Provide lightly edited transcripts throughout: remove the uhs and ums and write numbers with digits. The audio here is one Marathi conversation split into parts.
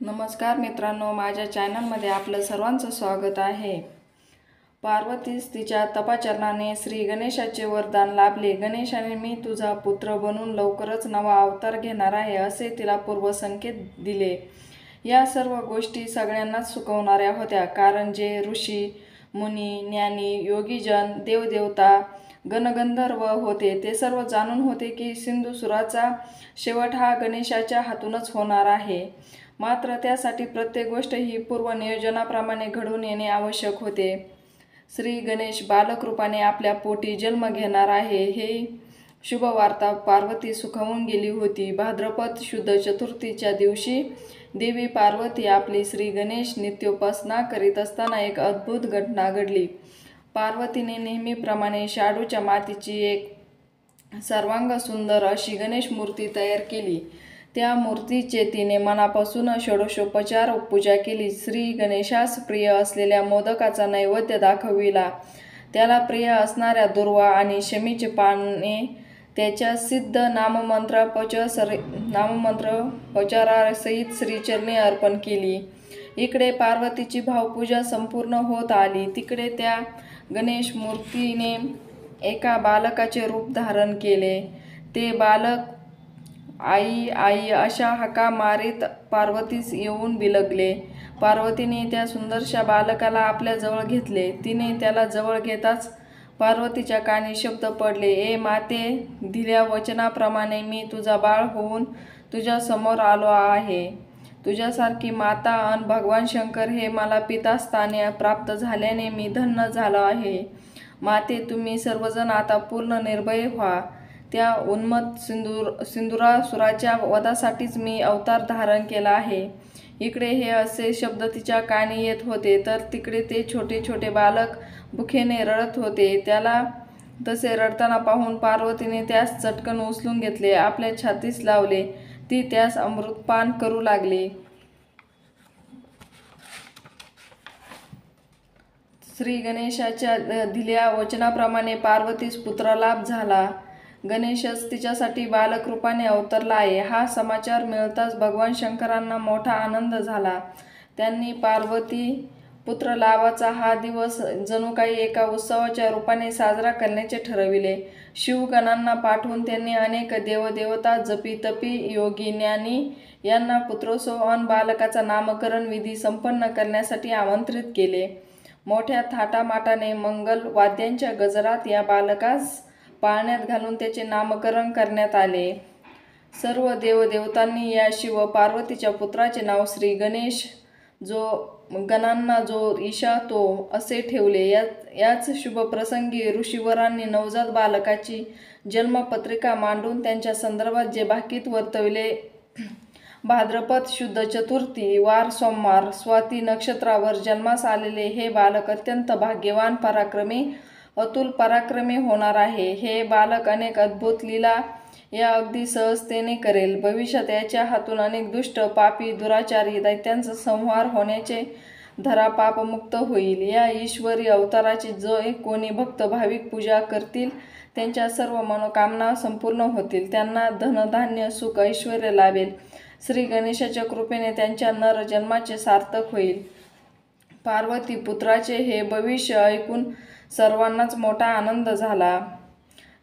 नमस्कार मित्रांनो, माझ्या चॅनलमध्ये आपलं सर्वांचं स्वागत आहे। पार्वतीस तिच्या तपाचरणाने श्री गणेशाचे वरदान लाभले। गणेशाने मी तुझा पुत्र बनून लवकरच नवा अवतार घेणार आहे असे तिला पूर्वसंकेत दिले। या सर्व गोष्टी सगळ्यांनाच सुखवणाऱ्या होत्या, कारण जे ऋषी मुनी ज्ञानी योगीजन देवदेवता गणगंधर्व होते ते सर्व जाणून होते की सिंधुसुराचा शेवट हा गणेशाच्या हातूनच होणार आहे। मात्र त्यासाठी प्रत्येक गोष्ट ही पूर्वनियोजनाप्रमाणे घडून येणे आवश्यक होते। श्री गणेश बालक रूपाने आपल्या पोटी जन्म घेणार आहे हे शुभवार्ता पार्वती सुखावून गेली होती। भाद्रपद शुद्ध चतुर्थीच्या दिवशी देवी पार्वती आपली श्री गणेश नित्योपासना करीत असताना एक अद्भुत घटना घडली। पार्वतीने नेहमीप्रमाणे शाडूच्या मातीची एक सर्वांग सुंदर अशी गणेश मूर्ती तयार केली। त्या मूर्तीचे तिने मनापासून षोडशोपचार पूजा केली। श्री गणेशास प्रिय असलेल्या मोदकाचा नैवेद्य दाखविला। त्याला प्रिय असणाऱ्या दुर्वा आणि शमीचे पाने त्याच्या सिद्ध नाममंत्रोच्चारासहित श्रीचरणी अर्पण केली। इकडे पार्वतीची भावपूजा संपूर्ण होत आली, तिकडे त्या गणेश मूर्तीने एका बालकाचे रूप धारण केले। ते बालक आई आई अशा हाका मारीत पार्वतीस येऊन बिलगले। पार्वतीने त्या सुंदरशा बालकाला आपल्या जवळ घेतले। तिने त्याला जवळ घेताच पार्वतीच्या कानी शब्द पडले, ए माते, दिल्या वचनाप्रमाणे मी तुझा बाळ होऊन तुझ्या समोर आलो आहे। तुझ्यासारखी माता अन भगवान शंकर हे मला पितास्थानी प्राप्त झाल्याने मी धन्य झालो आहे। माते, तुम्ही सर्वजण आता पूर्ण निर्भय व्हा। त्या उन्मत्त सिंधुरासुराच्या वधासाठीच मी अवतार धारण केला आहे। इकडे हे असे शब्द तिच्या कानी येत होते, तर तिकडे ते छोटे छोटे बालक भुकेने रडत होते। त्याला तसे रडताना पाहून पार्वतीने त्यास चटकन उचलून घेतले, आपल्या छातीस लावले। ती त्यास अमृतपान करू लागली। श्री गणेशाच्या दिल्या वचनाप्रमाणे पार्वतीस पुत्रलाभ झाला। गणेशच तिच्यासाठी बालक रूपाने अवतरला आहे हा समाचार मिळताच भगवान शंकरांना मोठा आनंद झाला। त्यांनी पार्वती पुत्रलाभाचा हा दिवस जणू काही एका उत्सवाच्या रूपाने साजरा करण्याचे ठरविले। शिवगणांना पाठवून त्यांनी अनेक देवदेवता, जपी तपी, योगी ज्ञानी यांना पुत्रोत्सव अन बालकाचा नामकरण विधी संपन्न करण्यासाठी आमंत्रित केले। मोठ्या थाटामाटाने मंगल वाद्यांच्या गजरात या बालकास पाळण्यात घालून त्याचे नामकरण करण्यात आले। सर्व देवदेवतांनी या शिव पार्वतीच्या पुत्राचे नाव श्री गणेश, जो गणांना जो ईशा तो असे ठेवले। याच शुभप्रसंगी ऋषीवरांनी नवजात बालकाची जन्मपत्रिका मांडून त्यांच्या संदर्भात जे भाकीत वर्तविले। भाद्रपद शुद्ध चतुर्थी वार सोमवार स्वाती नक्षत्रावर जन्मास आलेले हे बालक अत्यंत भाग्यवान, पराक्रमी, अतुल पराक्रमी होणार आहे। हे बालक अनेक अद्भुत लीला या अगदी सहजतेने करेल। भविष्यात याच्या हातून अनेक दुष्ट, पापी, दुराचारी दैत्यांचा संहार होण्याचे धरापापमुक्त होईल। या ईश्वरी अवताराची जे कोणी भक्त भाविक पूजा करतील त्यांच्या सर्व मनोकामना संपूर्ण होतील। त्यांना धनधान्य, सुख, ऐश्वर्य लाभेल। श्री गणेशाच्या कृपेने त्यांच्या नर जन्माचे सार्थक होईल। पार्वती पुत्राचे हे भविष्य ऐकून सर्वांनाच मोठा आनंद झाला।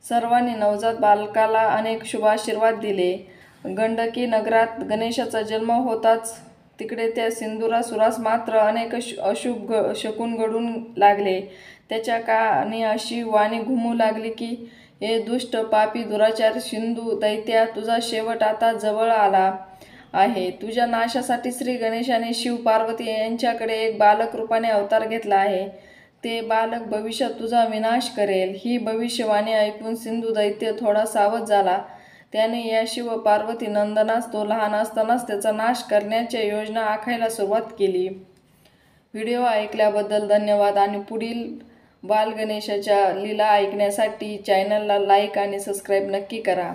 सर्वांनी नवजात बालकाला अनेक शुभाशीर्वाद दिले। गंडकी नगरात गणेशाचा जन्म होताच तिकडे त्या सिंधुरासुरास मात्र अनेक अशुभ शकुन घडून लागले। त्याच्या कानी अशी वाणी घुमू लागली की, हे दुष्ट, पापी, दुराचारी सिंधू दैत्या, तुझा शेवट आता जवळ आला आहे। तुझ्या नाशासाठी श्री गणेशाने शिव पार्वती यांच्याकडे एक बालक रूपाने अवतार घेतला आहे। ते बालक भविष्यात तुझा विनाश करेल। ही भविष्यवाणी ऐकून सिंधू दैत्य थोडा सावध झाला। त्याने या शिव पार्वती नंदनास तो लहान असतानाच त्याचा नाश करण्याच्या योजना आखायला सुरुवात केली। व्हिडिओ ऐकल्याबद्दल धन्यवाद आणि पुढील बालगणेशाच्या लीला ऐकण्यासाठी चॅनलला लाईक आणि सबस्क्राईब नक्की करा।